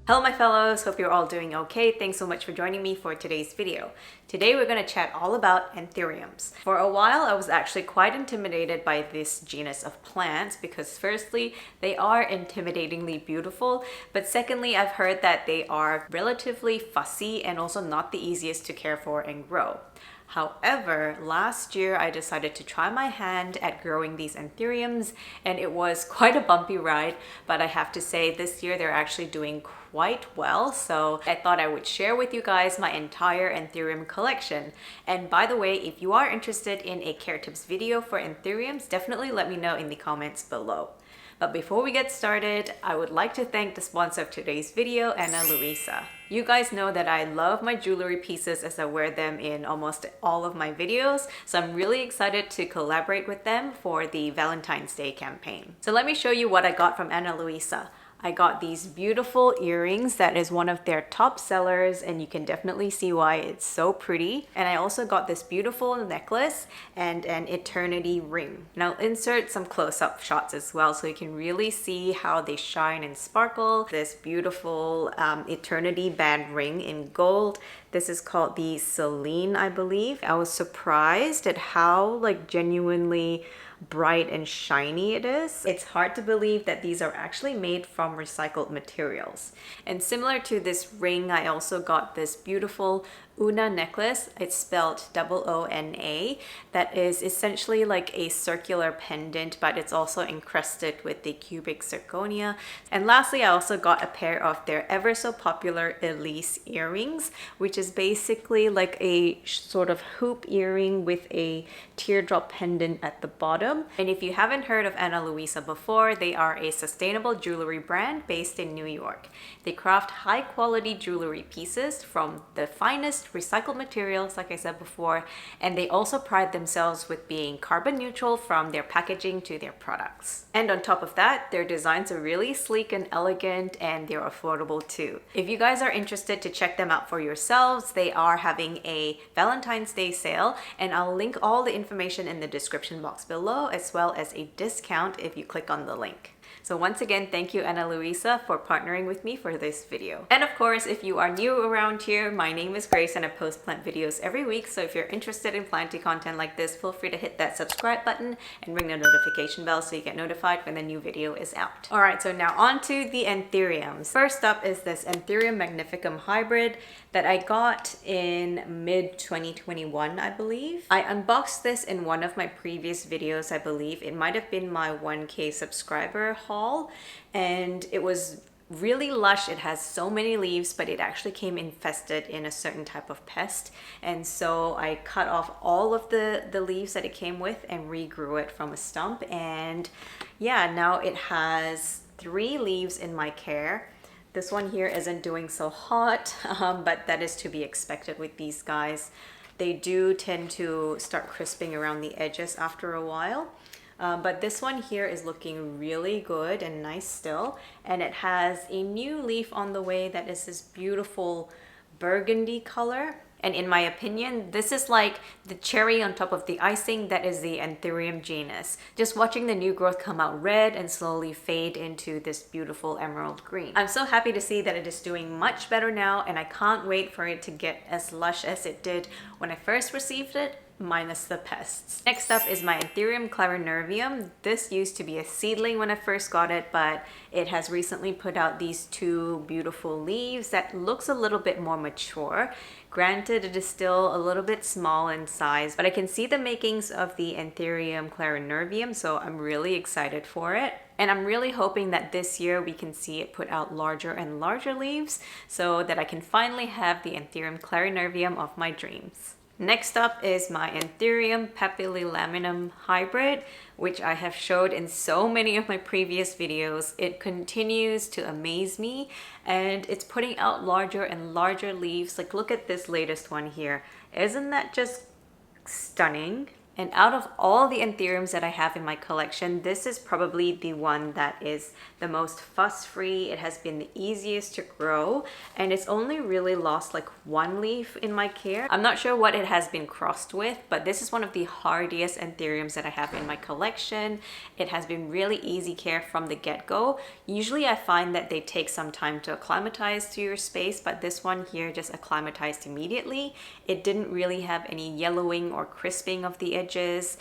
Hello my fellows, hope you're all doing okay. Thanks so much for joining me for today's video. Today we're going to chat all about anthuriums. For a while I was actually quite intimidated by this genus of plants because firstly, they are intimidatingly beautiful, but secondly, I've heard that they are relatively fussy and also not the easiest to care for and grow. However, last year I decided to try my hand at growing these anthuriums and it was quite a bumpy ride, but I have to say this year they're actually doing quite well. So I thought I would share with you guys my entire anthurium collection. And by the way, if you are interested in a care tips video for anthuriums, definitely let me know in the comments below. But before we get started, I would like to thank the sponsor of today's video, Ana Luisa. You guys know that I love my jewelry pieces as I wear them in almost all of my videos, so I'm really excited to collaborate with them for the Valentine's Day campaign. So let me show you what I got from Ana Luisa. I got these beautiful earrings that is one of their top sellers and you can definitely see why it's so pretty. And I also got this beautiful necklace and an eternity ring. And I'll insert some close-up shots as well so you can really see how they shine and sparkle. This beautiful eternity band ring in gold. This is called the Celine, I believe. I was surprised at how genuinely bright and shiny it is. It's hard to believe that these are actually made from recycled materials. And similar to this ring, I also got this beautiful Una necklace. It's spelled OONA. That is essentially like a circular pendant, but it's also encrusted with the cubic zirconia. And lastly, I also got a pair of their ever so popular Elise earrings, which is basically like a sort of hoop earring with a teardrop pendant at the bottom. And if you haven't heard of Ana Luisa before, they are a sustainable jewelry brand based in New York. They craft high quality jewelry pieces from the finest recycled materials, like I said before, and they also pride themselves with being carbon neutral from their packaging to their products. And on top of that, their designs are really sleek and elegant and they're affordable too. If you guys are interested to check them out for yourselves, they are having a Valentine's Day sale and I'll link all the information in the description box below as well as a discount if you click on the link. So once again, thank you Ana Luisa for partnering with me for this video. And of course, if you are new around here, my name is Grace and I post plant videos every week. So if you're interested in planting content like this, feel free to hit that subscribe button and ring the notification bell so you get notified when the new video is out. All right, so now on to the anthuriums. First up is this Anthurium magnificum hybrid that I got in mid 2021, I believe. I unboxed this in one of my previous videos, I believe. It might have been my 1K subscriber haul, and it was really lush. It has so many leaves, but it actually came infested in a certain type of pest. And so I cut off all of the leaves that it came with and regrew it from a stump. And yeah, now it has 3 leaves in my care. This one here isn't doing so hot, but that is to be expected with these guys. They do tend to start crisping around the edges after a while. But this one here is looking really good and nice still. And it has a new leaf on the way that is this beautiful burgundy color. And in my opinion, this is like the cherry on top of the icing that is the Anthurium genus. Just watching the new growth come out red and slowly fade into this beautiful emerald green. I'm so happy to see that it is doing much better now, and I can't wait for it to get as lush as it did when I first received it, minus the pests. Next up is my Anthurium clarinervium. This used to be a seedling when I first got it, but it has recently put out these 2 beautiful leaves that looks a little bit more mature. Granted, it is still a little bit small in size, but I can see the makings of the Anthurium clarinervium, so I'm really excited for it. And I'm really hoping that this year we can see it put out larger and larger leaves so that I can finally have the Anthurium clarinervium of my dreams. Next up is my Anthurium papillilaminum hybrid, which I have showed in so many of my previous videos. It continues to amaze me and it's putting out larger and larger leaves. Like, look at this latest one here. Isn't that just stunning? And out of all the anthuriums that I have in my collection, this is probably the one that is the most fuss-free. It has been the easiest to grow, and it's only really lost like one leaf in my care. I'm not sure what it has been crossed with, but this is one of the hardiest anthuriums that I have in my collection. It has been really easy care from the get-go. Usually I find that they take some time to acclimatize to your space, but this one here just acclimatized immediately. It didn't really have any yellowing or crisping of the edges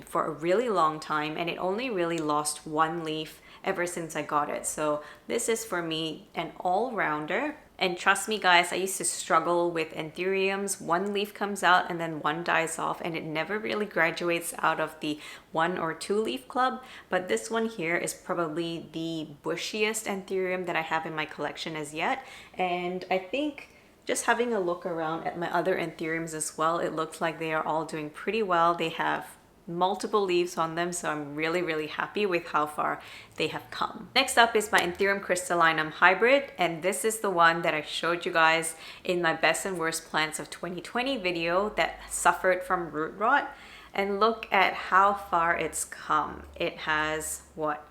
for a really long time, and it only really lost one leaf ever since I got it. So this is for me an all-rounder. And trust me guys, I used to struggle with anthuriums. One leaf comes out and then one dies off, and it never really graduates out of the 1 or 2 leaf club. But this one here is probably the bushiest anthurium that I have in my collection as yet. And I think just having a look around at my other anthuriums as well, it looks like they are all doing pretty well. They have multiple leaves on them, so I'm really happy with how far they have come. Next up is my Anthurium crystallinum hybrid, and this is the one that I showed you guys in my best and worst plants of 2020 video that suffered from root rot. And look at how far it's come. It has what?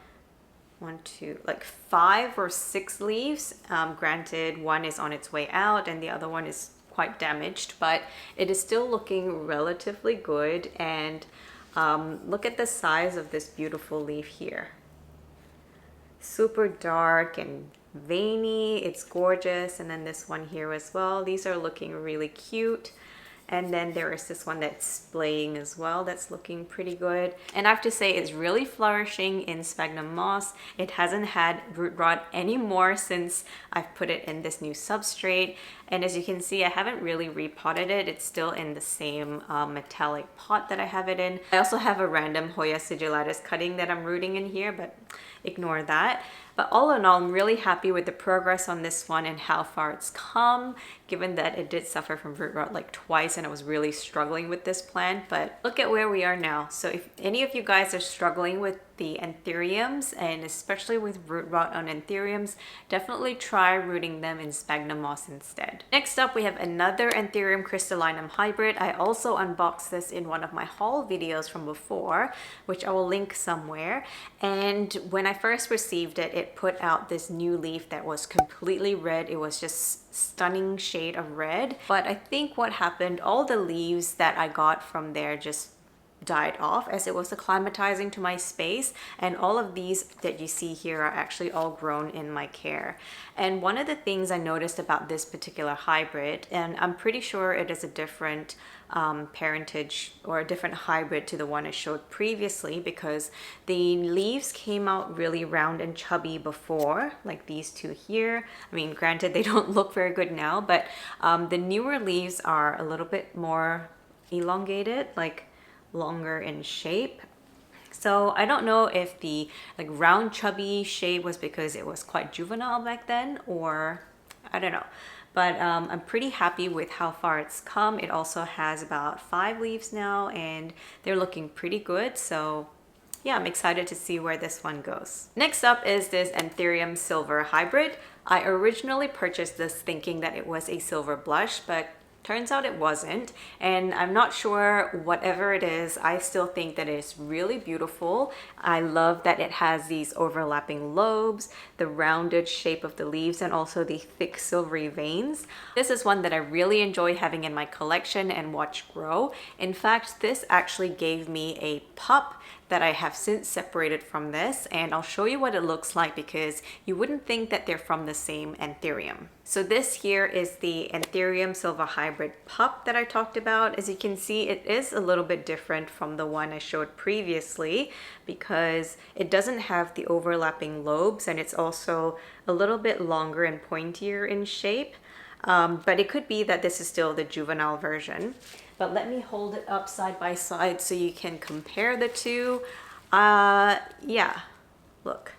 5 or 6 leaves. Granted, one is on its way out and the other one is quite damaged, but it is still looking relatively good. And look at the size of this beautiful leaf here. Super dark and veiny. It's gorgeous. And then this one here as well. These are looking really cute. And then there is this one that's splaying as well. That's looking pretty good. And I have to say it's really flourishing in sphagnum moss. It hasn't had root rot anymore since I've put it in this new substrate. And as you can see, I haven't really repotted it. It's still in the same metallic pot that I have it in. I also have a random Hoya sigillatus cutting that I'm rooting in here, but ignore that. But all in all, I'm really happy with the progress on this one and how far it's come, given that it did suffer from root rot like twice and I was really struggling with this plant. But look at where we are now. So if any of you guys are struggling with the anthuriums, and especially with root rot on anthuriums, definitely try rooting them in sphagnum moss instead. Next up, we have another Anthurium crystallinum hybrid. I also unboxed this in one of my haul videos from before, which I will link somewhere. And when I first received it, it put out this new leaf that was completely red. It was just stunning shade of red. But I think what happened, all the leaves that I got from there just died off as it was acclimatizing to my space, and all of these that you see here are actually all grown in my care. And one of the things I noticed about this particular hybrid, and I'm pretty sure it is a different parentage or a different hybrid to the one I showed previously, because the leaves came out really round and chubby before, like these two here. I mean, granted they don't look very good now, but the newer leaves are a little bit more elongated, like longer in shape. So I don't know if the like round chubby shape was because it was quite juvenile back then, or I don't know. But I'm pretty happy with how far it's come. It also has about 5 leaves now and they're looking pretty good. So yeah, I'm excited to see where this one goes. Next up is this Anthurium silver hybrid. I originally purchased this thinking that it was a silver blush, but turns out it wasn't, and I'm not sure whatever it is. I still think that it's really beautiful. I love that it has these overlapping lobes, the rounded shape of the leaves, and also the thick silvery veins. This is one that I really enjoy having in my collection and watch grow. In fact, this actually gave me a pup that I have since separated from this, and I'll show you what it looks like because you wouldn't think that they're from the same anthurium. So this here is the Anthurium silver hybrid pup that I talked about. As you can see, it is a little bit different from the one I showed previously because it doesn't have the overlapping lobes, and it's also a little bit longer and pointier in shape. But it could be that this is still the juvenile version. But let me hold it up side by side so you can compare the two. Yeah, look,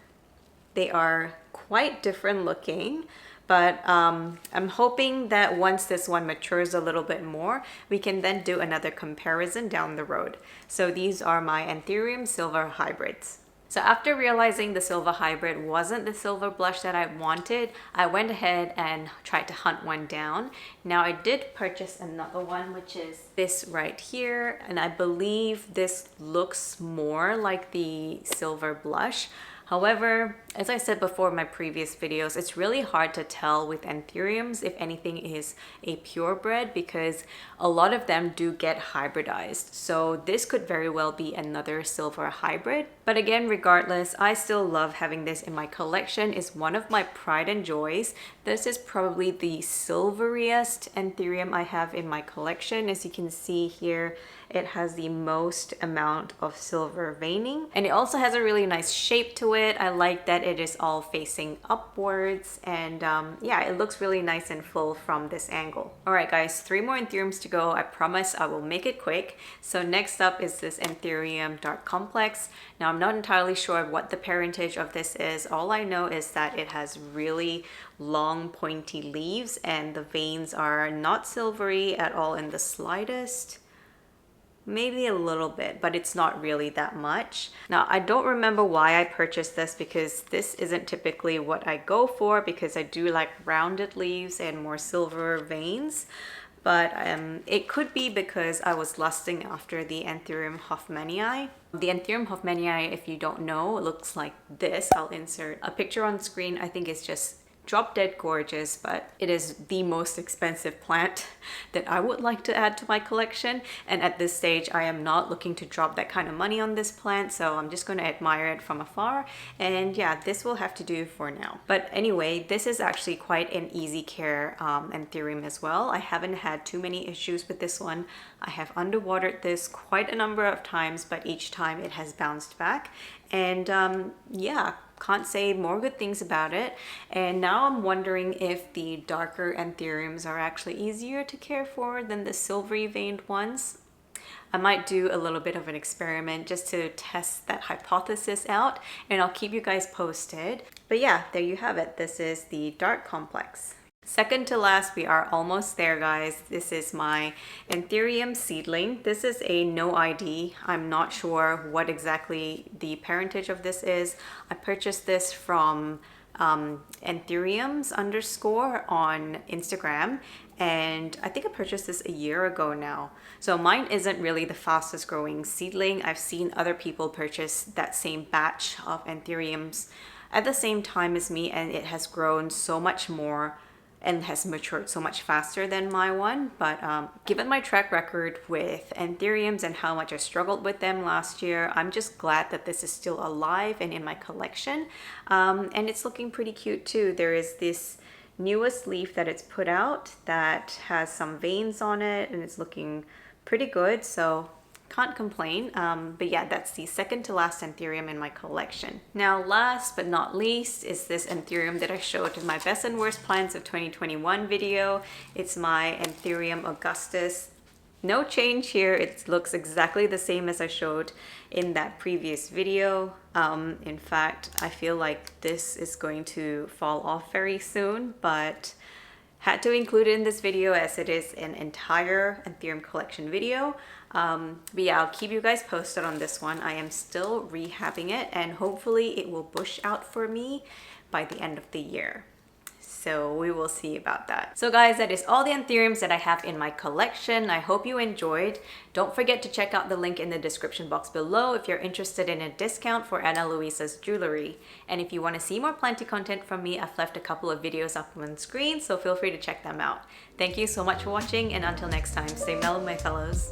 they are quite different looking, but I'm hoping that once this one matures a little bit more, we can then do another comparison down the road. So these are my Anthurium silver hybrids. So after realizing the silver hybrid wasn't the silver blush that I wanted, I went ahead and tried to hunt one down. Now I did purchase another one, which is this right here, and I believe this looks more like the silver blush. However, as I said before in my previous videos, it's really hard to tell with anthuriums if anything is a purebred because a lot of them do get hybridized. So this could very well be another silver hybrid. But again, regardless, I still love having this in my collection. It's one of my pride and joys. This is probably the silveriest anthurium I have in my collection. As you can see here, it has the most amount of silver veining, and it also has a really nice shape to it. I like that it is all facing upwards, and yeah, it looks really nice and full from this angle. All right guys, 3 more anthuriums to go. I promise I will make it quick. So next up is this Anthurium Dark Complex. Now I'm not entirely sure what the parentage of this is. All I know is that it has really long pointy leaves and the veins are not silvery at all in the slightest. Maybe a little bit, but it's not really that much. Now, I don't remember why I purchased this because this isn't typically what I go for because I do like rounded leaves and more silver veins. But it could be because I was lusting after the Anthurium hoffmanii. The Anthurium hoffmanii, if you don't know, looks like this. I'll insert a picture on screen. I think it's just drop dead gorgeous, but it is the most expensive plant that I would like to add to my collection. And at this stage, I am not looking to drop that kind of money on this plant, so I'm just going to admire it from afar. And yeah, this will have to do for now. But anyway, this is actually quite an easy care anthurium as well. I haven't had too many issues with this one. I have underwatered this quite a number of times, but each time it has bounced back. And yeah, can't say more good things about it. And now I'm wondering if the darker anthuriums are actually easier to care for than the silvery veined ones. I might do a little bit of an experiment just to test that hypothesis out, and I'll keep you guys posted. But yeah, there you have it. This is the Dark Complex. Second to last, we are almost there, guys. This is my Anthurium Seedling. This is a no ID. I'm not sure what exactly the parentage of this is. I purchased this from anthuriums _ on Instagram, and I think I purchased this a year ago now. So mine isn't really the fastest growing seedling. I've seen other people purchase that same batch of anthuriums at the same time as me, and it has grown so much more and has matured so much faster than my one. But given my track record with anthuriums and how much I struggled with them last year, I'm just glad that this is still alive and in my collection. And it's looking pretty cute too. There is this newest leaf that it's put out that has some veins on it, and it's looking pretty good, so can't complain. But yeah, that's the second to last anthurium in my collection. Now, last but not least is this anthurium that I showed in my best and worst plants of 2021 video. It's my Anthurium Augustus. No change here. It looks exactly the same as I showed in that previous video. In fact, I feel like this is going to fall off very soon, but had to include it in this video as it is an entire Anthurium collection video. But yeah, I'll keep you guys posted on this one. I am still rehabbing it, and hopefully it will bush out for me by the end of the year. So we will see about that. So guys, that is all the anthuriums that I have in my collection. I hope you enjoyed. Don't forget to check out the link in the description box below if you're interested in a discount for Ana Luisa's jewelry. And if you want to see more planty content from me, I've left a couple of videos up on screen, so feel free to check them out. Thank you so much for watching, and until next time, stay mellow, my fellows.